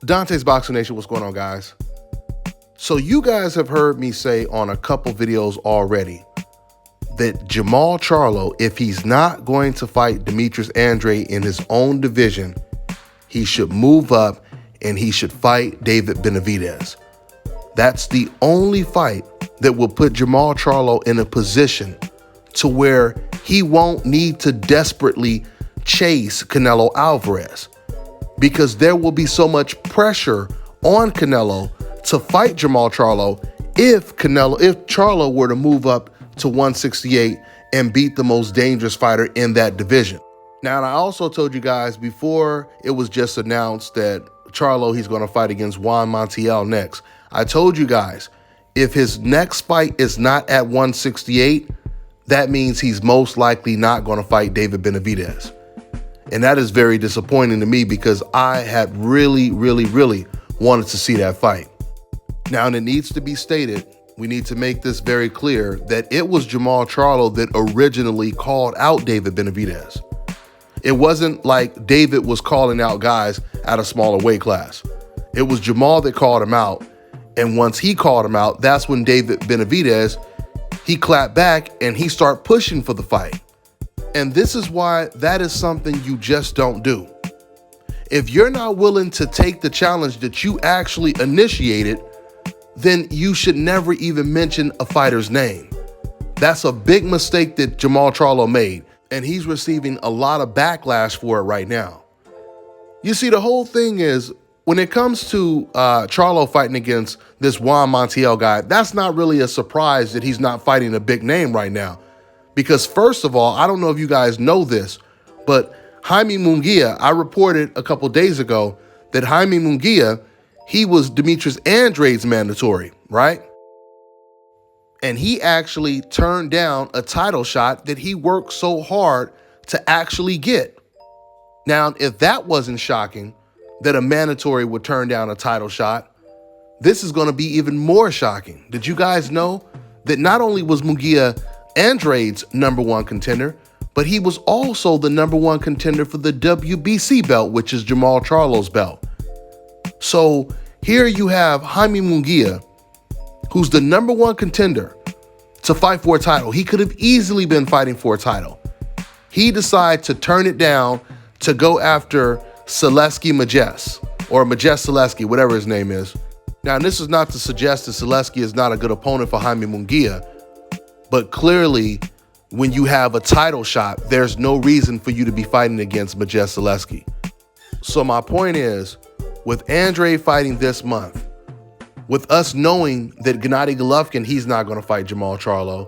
Dante's Boxing Nation, what's going on, guys? So you guys have heard me say on a couple videos already that Jermall Charlo, if he's not going to fight Demetrius Andrade in his own division, he should move up and he should fight David Benavidez. That's the only fight that will put Jermall Charlo in a position to where he won't need to desperately chase Canelo Alvarez, because there will be so much pressure on Canelo to fight Jermall Charlo if Charlo were to move up to 168 and beat the most dangerous fighter in that division. Now, and I also told you guys before it was just announced that Charlo, he's going to fight against Juan Montiel next. I told you guys, if his next fight is not at 168, that means he's most likely not going to fight David Benavidez. And that is very disappointing to me because I had really wanted to see that fight. Now, and it needs to be stated, we need to make this very clear that it was Jermall Charlo that originally called out David Benavidez. It wasn't like David was calling out guys at a smaller weight class. It was Jermall that called him out. And once he called him out, that's when David Benavidez, he clapped back and he started pushing for the fight. And this is why that is something you just don't do. If you're not willing to take the challenge that you actually initiated, then you should never even mention a fighter's name. That's a big mistake that Jermall Charlo made, and he's receiving a lot of backlash for it right now. You see, the whole thing is, when it comes to Charlo fighting against this Juan Montiel guy, that's not really a surprise that he's not fighting a big name right now. Because first of all, I don't know if you guys know this, but Jaime Munguia, I reported a couple days ago that Jaime Munguia, he was Demetrius Andrade's mandatory, right? And he actually turned down a title shot that he worked so hard to actually get. Now, if that wasn't shocking, that a mandatory would turn down a title shot, this is going to be even more shocking. Did you guys know that not only was Munguia Andrade's #1 contender, but he was also the #1 contender for the WBC belt, which is Jermall Charlo's belt. So here you have Jaime Munguia, who's the #1 contender to fight for a title. He could have easily been fighting for a title. He decided to turn it down to go after Selesky Majes, or Majes Selesky, whatever his name is. Now, this is not to suggest that Selesky is not a good opponent for Jaime Munguia, but clearly, when you have a title shot, there's no reason for you to be fighting against Majes Selesky. So my point is, with Andrade fighting this month, with us knowing that Gennady Golovkin, he's not going to fight Jermall Charlo,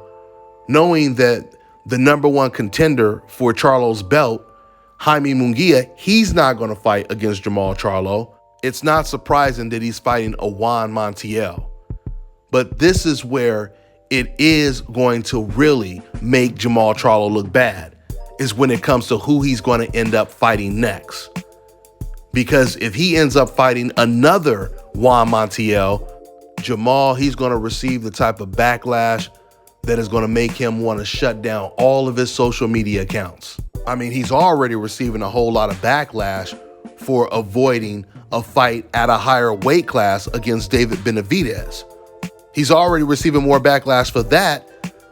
knowing that the #1 contender for Charlo's belt, Jaime Munguia, he's not going to fight against Jermall Charlo, it's not surprising that he's fighting a Juan Montiel. But this is where it is going to really make Jermall Charlo look bad, is when it comes to who he's going to end up fighting next. Because if he ends up fighting another Juan Montiel, Jermall, he's going to receive the type of backlash that is going to make him want to shut down all of his social media accounts. I mean, he's already receiving a whole lot of backlash for avoiding a fight at a higher weight class against David Benavidez. He's already receiving more backlash for that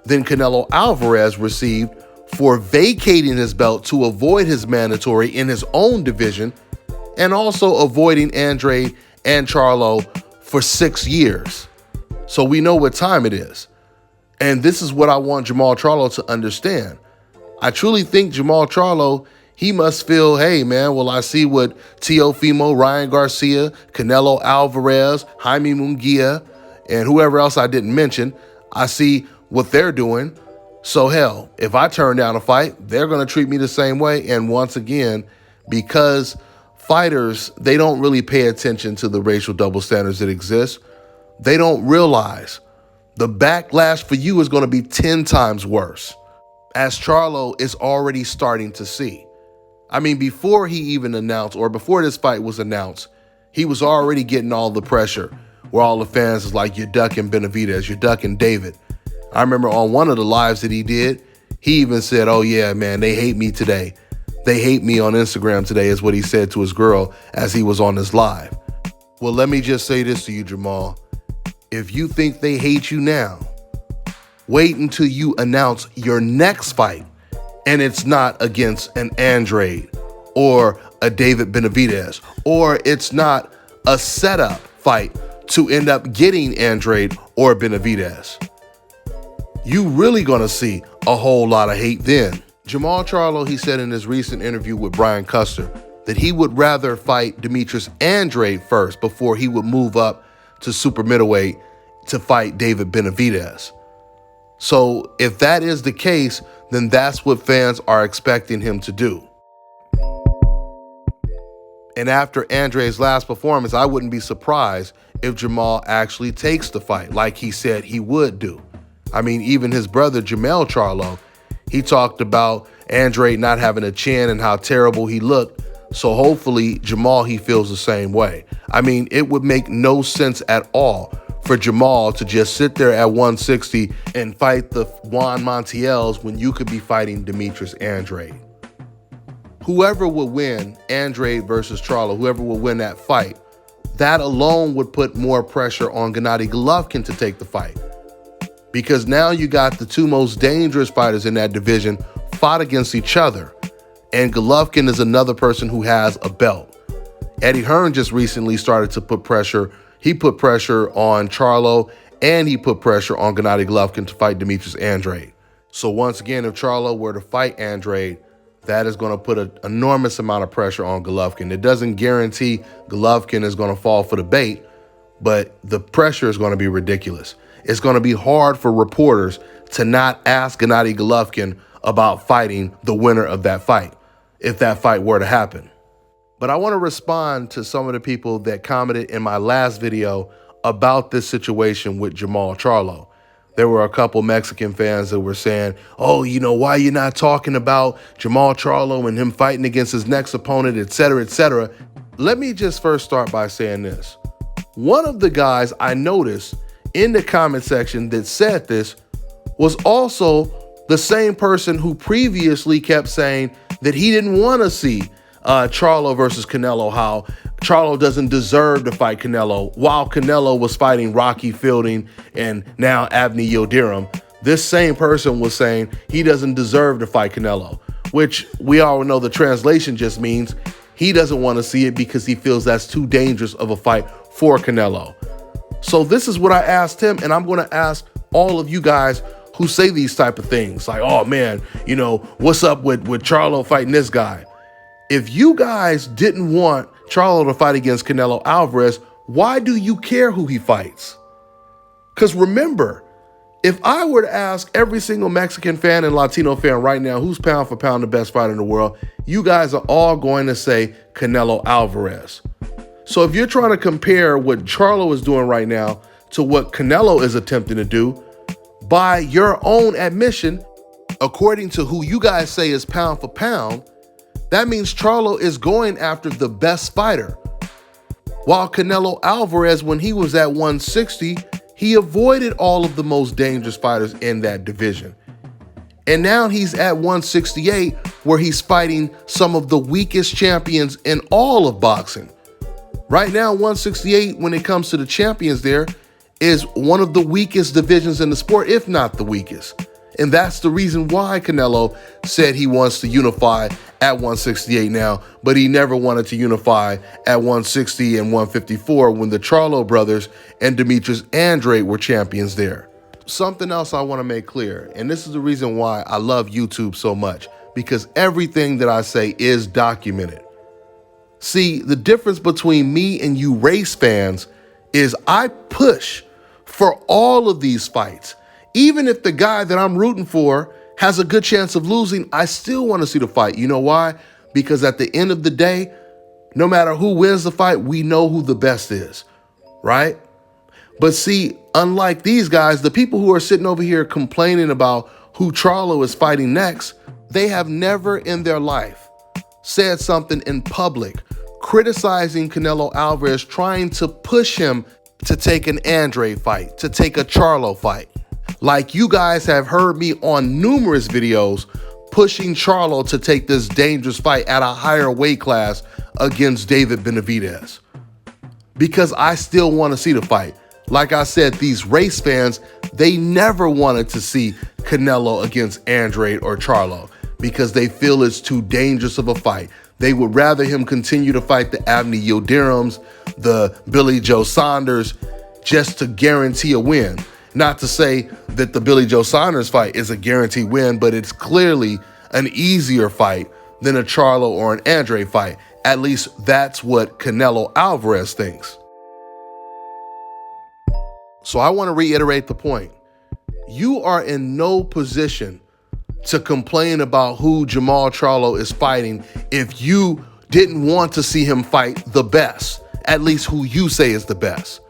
than Canelo Alvarez received for vacating his belt to avoid his mandatory in his own division, and also avoiding Andrade and Charlo for 6 years. So we know what time it is. And this is what I want Jermall Charlo to understand. I truly think Jermall Charlo, he must feel, hey, man, well, I see what Teofimo, Ryan Garcia, Canelo Alvarez, Jaime Munguia, and whoever else I didn't mention, I see what they're doing. So hell, if I turn down a fight, they're going to treat me the same way. And once again, because fighters, they don't really pay attention to the racial double standards that exist, they don't realize the backlash for you is going to be 10 times worse, as Charlo is already starting to see. I mean, before he even announced, or before this fight was announced, he was already getting all the pressure, where all the fans is like, you're ducking Benavidez, you're ducking David. I remember on one of the lives that he did, he even said, "Oh yeah, man, they hate me today. They hate me on Instagram today," is what he said to his girl as he was on his live. Well, let me just say this to you, Jermall. If you think they hate you now, wait until you announce your next fight, and it's not against an Andrade or a David Benavidez, or it's not a setup fight to end up getting Andrade or Benavidez. You really gonna see a whole lot of hate then. Jermall Charlo, he said in his recent interview with Brian Custer that he would rather fight Demetrius Andrade first before he would move up to super middleweight to fight David Benavidez. So if that is the case, then that's what fans are expecting him to do. And after Andrade's last performance, I wouldn't be surprised if Jermall actually takes the fight like he said he would do. I mean, even his brother, Jermall Charlo, he talked about Andrade not having a chin and how terrible he looked. So hopefully Jermall, he feels the same way. I mean, it would make no sense at all for Jermall to just sit there at 160 and fight the Juan Montiels when you could be fighting Demetrius Andrade. Whoever would win, Andrade versus Charlo, whoever would win that fight, that alone would put more pressure on Gennady Golovkin to take the fight. Because now you got the two most dangerous fighters in that division fought against each other. And Golovkin is another person who has a belt. Eddie Hearn just recently started to put pressure. He put pressure on Charlo, and he put pressure on Gennady Golovkin to fight Demetrius Andrade. So once again, if Charlo were to fight Andrade, that is going to put an enormous amount of pressure on Golovkin. It doesn't guarantee Golovkin is going to fall for the bait, but the pressure is going to be ridiculous. It's going to be hard for reporters to not ask Gennady Golovkin about fighting the winner of that fight, if that fight were to happen. But I want to respond to some of the people that commented in my last video about this situation with Jermall Charlo. There were a couple Mexican fans that were saying, "Oh, you know, why you not talking about Jermall Charlo and him fighting against his next opponent, etc., etc." Let me just first start by saying this. One of the guys I noticed in the comment section that said this was also the same person who previously kept saying that he didn't want to see Charlo versus Canelo, how Charlo doesn't deserve to fight Canelo, while Canelo was fighting Rocky Fielding and now Abney Yildirim. This same person was saying he doesn't deserve to fight Canelo, which we all know the translation just means he doesn't want to see it because he feels that's too dangerous of a fight for Canelo. So this is what I asked him, and I'm going to ask all of you guys who say these type of things, like, "Oh man, you know, what's up with Charlo fighting this guy?" If you guys didn't want Charlo to fight against Canelo Alvarez, why do you care who he fights? Because remember, if I were to ask every single Mexican fan and Latino fan right now, who's pound for pound the best fighter in the world, you guys are all going to say Canelo Alvarez. So if you're trying to compare what Charlo is doing right now to what Canelo is attempting to do, by your own admission, according to who you guys say is pound for pound, that means Charlo is going after the best fighter. While Canelo Alvarez, when he was at 160, he avoided all of the most dangerous fighters in that division. And now he's at 168, where he's fighting some of the weakest champions in all of boxing. Right now, 168, when it comes to the champions there, is one of the weakest divisions in the sport, if not the weakest. And that's the reason why Canelo said he wants to unify at 168 now, but he never wanted to unify at 160 and 154 when the Charlo brothers and Demetrius Andrade were champions there. Something else I want to make clear, and this is the reason why I love YouTube so much, because everything that I say is documented. See, the difference between me and you race fans is I push for all of these fights. Even if the guy that I'm rooting for has a good chance of losing, I still want to see the fight. You know why? Because at the end of the day, no matter who wins the fight, we know who the best is, right? But see, unlike these guys, the people who are sitting over here complaining about who Charlo is fighting next, they have never in their life said something in public criticizing Canelo Alvarez, trying to push him to take an Andrade fight, to take a Charlo fight. Like you guys have heard me on numerous videos pushing Charlo to take this dangerous fight at a higher weight class against David Benavidez. Because I still want to see the fight. Like I said, these race fans, they never wanted to see Canelo against Andrade or Charlo because they feel it's too dangerous of a fight. They would rather him continue to fight the Abney Yildirim's, the Billy Joe Saunders, just to guarantee a win. Not to say that the Billy Joe Saunders fight is a guaranteed win, but it's clearly an easier fight than a Charlo or an Andrade fight. At least that's what Canelo Alvarez thinks. So I want to reiterate the point. You are in no position to complain about who Jermall Charlo is fighting if you didn't want to see him fight the best, at least who you say is the best.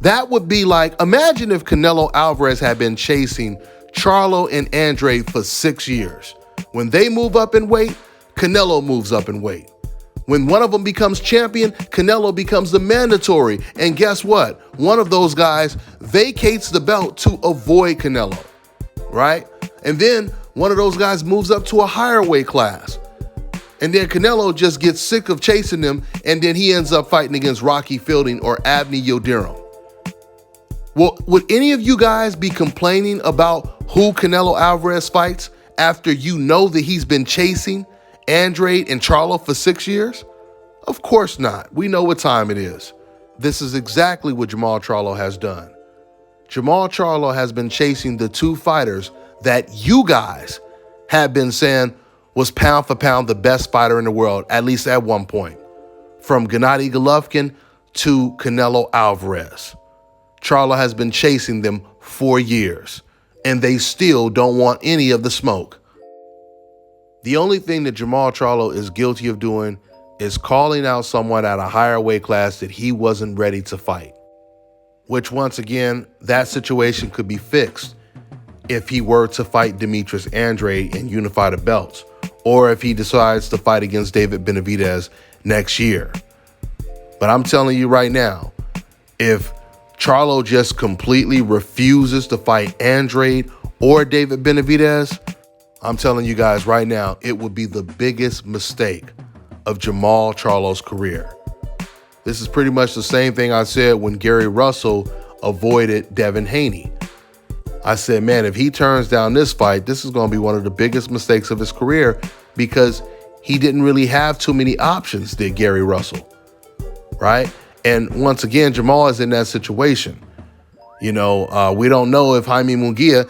That would be like, imagine if Canelo Alvarez had been chasing Charlo and Andrade for 6 years. When they move up in weight, Canelo moves up in weight. When one of them becomes champion, Canelo becomes the mandatory. And guess what? One of those guys vacates the belt to avoid Canelo, right? And then one of those guys moves up to a higher weight class. And then Canelo just gets sick of chasing them, and then he ends up fighting against Rocky Fielding or Abney Yildirim. Well, would any of you guys be complaining about who Canelo Alvarez fights after you know that he's been chasing Andrade and Charlo for 6 years? Of course not. We know what time it is. This is exactly what Jermall Charlo has done. Jermall Charlo has been chasing the two fighters that you guys have been saying was pound for pound the best fighter in the world, at least at one point. From Gennady Golovkin to Canelo Alvarez. Charlo has been chasing them for years, and they still don't want any of the smoke. The only thing that Jermall Charlo is guilty of doing is calling out someone at a higher weight class that he wasn't ready to fight. Which, once again, that situation could be fixed if he were to fight Demetrius Andrade and unify the belts, or if he decides to fight against David Benavidez next year. But I'm telling you right now, if Charlo just completely refuses to fight Andrade or David Benavidez, I'm telling you guys right now, it would be the biggest mistake of Jermall Charlo's career. This is pretty much the same thing I said when Gary Russell avoided Devin Haney. I said, man, if he turns down this fight, this is going to be one of the biggest mistakes of his career because he didn't really have too many options, did Gary Russell, right? And once again, Jermall is in that situation. You know, we don't know if Jaime Munguia,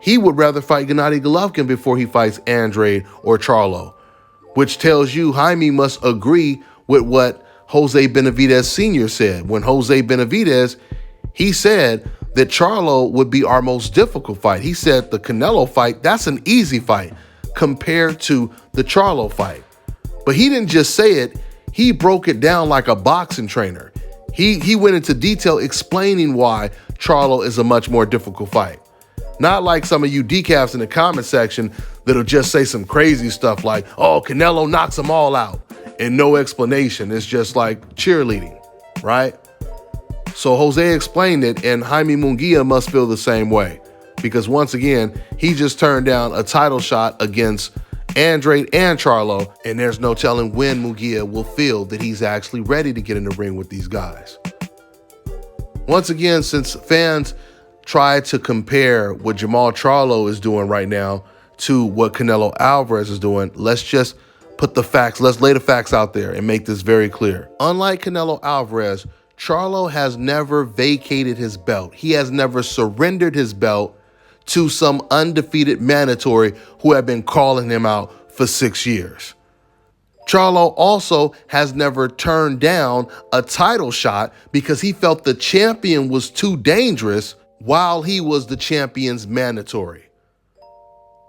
he would rather fight Gennady Golovkin before he fights Andrade or Charlo, which tells you Jaime must agree with what Jose Benavidez Sr. said. When Jose Benavidez, he said that Charlo would be our most difficult fight. He said the Canelo fight, that's an easy fight compared to the Charlo fight. But he didn't just say it, he broke it down like a boxing trainer. He went into detail explaining why Charlo is a much more difficult fight. Not like some of you decaps in the comment section that'll just say some crazy stuff like, oh, Canelo knocks them all out, and no explanation. It's just like cheerleading, right? So Jose explained it, and Jaime Munguia must feel the same way. Because once again, he just turned down a title shot against Andrade and Charlo, and there's no telling when Munguia will feel that he's actually ready to get in the ring with these guys. Once again, since fans try to compare what Jermall Charlo is doing right now to what Canelo Alvarez is doing, let's just put the facts, let's lay the facts out there and make this very clear. Unlike Canelo Alvarez, Charlo has never vacated his belt. He has never surrendered his belt to some undefeated mandatory who have been calling him out for 6 years. Charlo also has never turned down a title shot because he felt the champion was too dangerous while he was the champion's mandatory.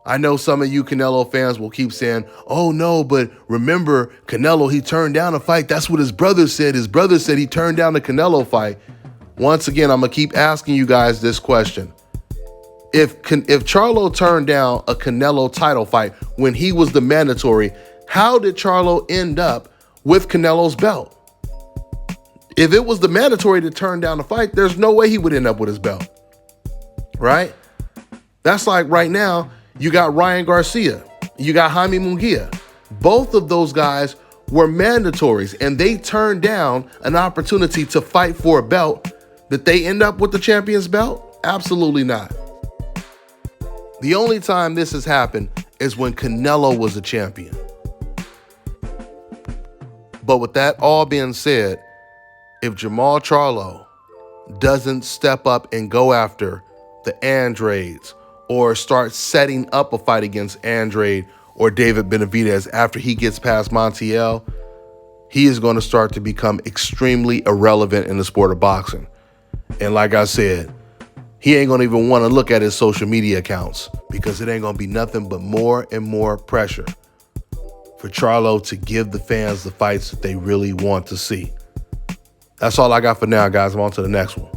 I know some of you Canelo fans will keep saying, oh no, but remember Canelo, he turned down a fight. That's what his brother said. His brother said he turned down the Canelo fight. Once again, I'm going to keep asking you guys this question. If Charlo turned down a Canelo title fight when he was the mandatory, how did Charlo end up with Canelo's belt? If it was the mandatory to turn down the fight, there's no way he would end up with his belt, right? That's like right now, you got Ryan Garcia, you got Jaime Munguia. Both of those guys were mandatories, and they turned down an opportunity to fight for a belt. Did they end up with the champion's belt? Absolutely not. The only time this has happened is when Canelo was a champion. But with that all being said, if Jermall Charlo doesn't step up and go after the Andrades or start setting up a fight against Andrade or David Benavidez after he gets past Montiel, he is going to start to become extremely irrelevant in the sport of boxing. And like I said, he ain't going to even want to look at his social media accounts because it ain't going to be nothing but more and more pressure for Charlo to give the fans the fights that they really want to see. That's all I got for now, guys. I'm on to the next one.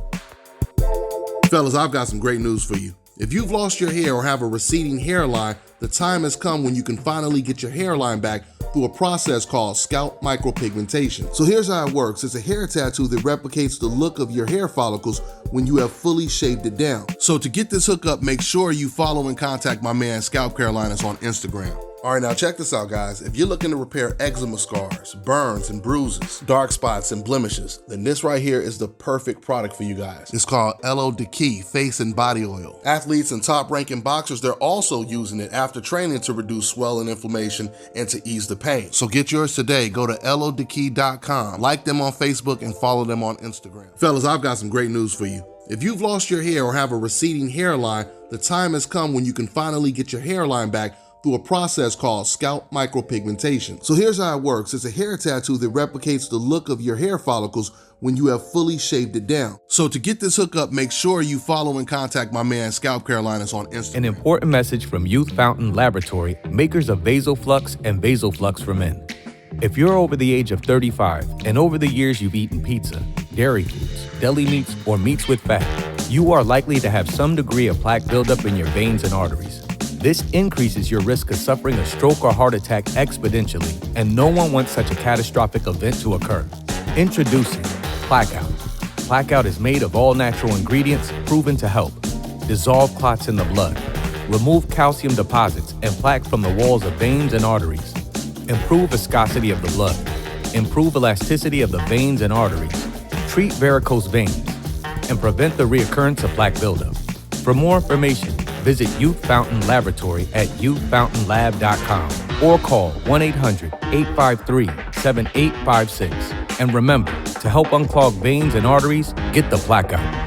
Fellas, I've got some great news for you. If you've lost your hair or have a receding hairline, the time has come when you can finally get your hairline back through a process called scalp micropigmentation. So here's how it works. It's a hair tattoo that replicates the look of your hair follicles when you have fully shaved it down. So to get this hookup, make sure you follow and contact my man Scalp Carolinas on Instagram. All right, now check this out, guys. If you're looking to repair eczema scars, burns and bruises, dark spots and blemishes, then this right here is the perfect product for you guys. It's called Elo Deki Face and Body Oil. Athletes and top-ranking boxers, they're also using it after training to reduce swelling, inflammation, and to ease the pain. So get yours today. Go to elodeki.com, like them on Facebook, and follow them on Instagram. Fellas, I've got some great news for you. If you've lost your hair or have a receding hairline, the time has come when you can finally get your hairline back through a process called scalp micropigmentation. So here's how it works. It's a hair tattoo that replicates the look of your hair follicles when you have fully shaved it down. So to get this hookup, make sure you follow and contact my man Scalp Carolinas on Instagram. An important message from Youth Fountain Laboratory, makers of VasoFlux and VasoFlux for Men. If you're over the age of 35 and over the years you've eaten pizza, dairy foods, deli meats, or meats with fat, you are likely to have some degree of plaque buildup in your veins and arteries. This increases your risk of suffering a stroke or heart attack exponentially, and no one wants such a catastrophic event to occur. Introducing Blackout. Blackout is made of all natural ingredients proven to help dissolve clots in the blood, remove calcium deposits and plaque from the walls of veins and arteries, improve viscosity of the blood, improve elasticity of the veins and arteries, treat varicose veins, and prevent the reoccurrence of plaque buildup. For more information, visit Youth Fountain Laboratory at youthfountainlab.com or call 1-800-853-7856. And remember, to help unclog veins and arteries, get the Blackout.